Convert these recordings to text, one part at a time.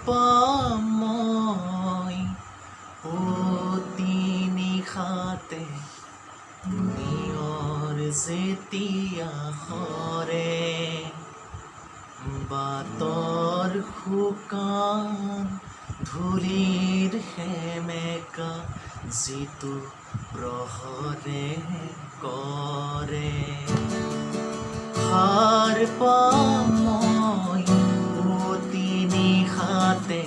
পাম মই অতি নিশাতে নিয়ৰ যেতিয়া সৰে বাটৰ শুকান ধূলিৰ সেমেকা যিটো প্ৰহৰে কৰে সাৰ পাম মই অতি নিশাতে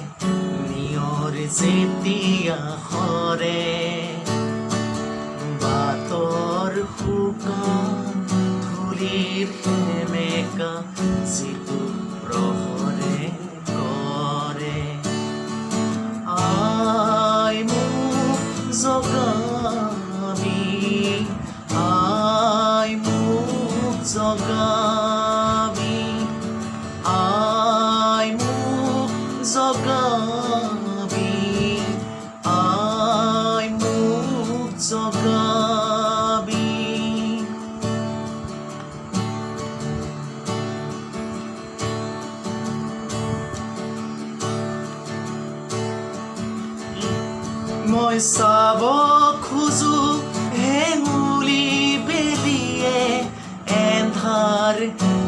নিয়ৰ যেতিয়া সৰে বাটৰ শুকান ধূলিৰ সেমেকা যিটো প্ৰহৰে কৰে আই মোক জগাবি আই মোক জগাবি আই মোক জগাবি আই মোক জগাবি মই চাব খোজো হেঙুলি বেলিয়ে এন্ধাৰ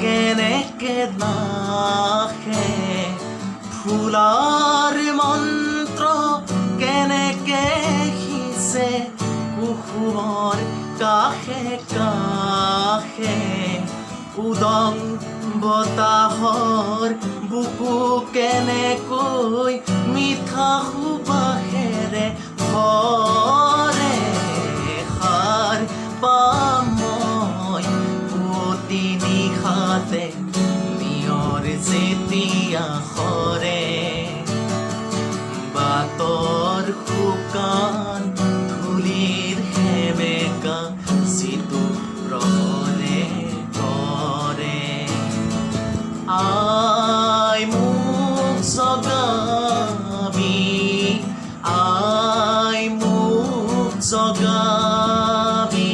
কেনেকে নাশে ফুলাৰ মন্ত্ৰ কেনেকে সিঁচে কুসুমৰ কাষে কাষে উদং বতাহৰ বুকু কেনেকৈ মিঠা সুবাসেৰে ভৰে সাৰ পাম মই অতি নিশাতে নিয়ৰ যেতিয়া সৰে বাটৰ শুকান ধূলিৰ সেমেকা যিটো প্ৰহৰে কৰে আই মোক জগাবি আই মোক জগাবি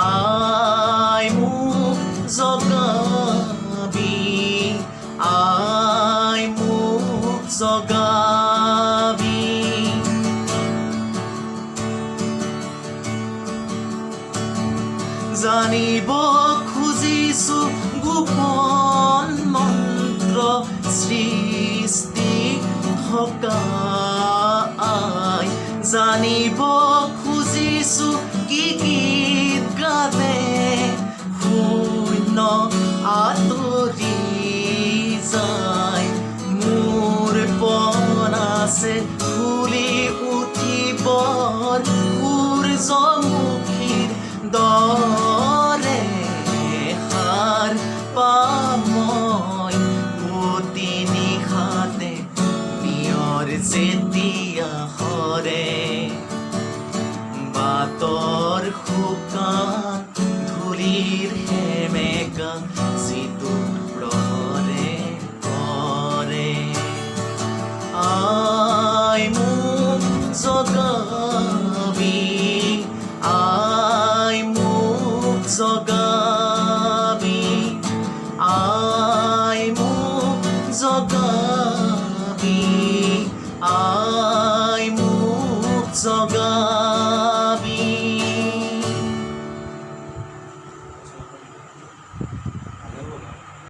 আই মোক জগাবি আই মোক জগাবি জানিব খুজিছো গোপন মন্ত্ৰ সৃষ্টি সকাই জানিব খুজিছো কি গীত গালে শূন্য আঁতৰি যায় মোৰ পণ আছে ফুলি উঠিবৰ সূৰ্যমুখীৰ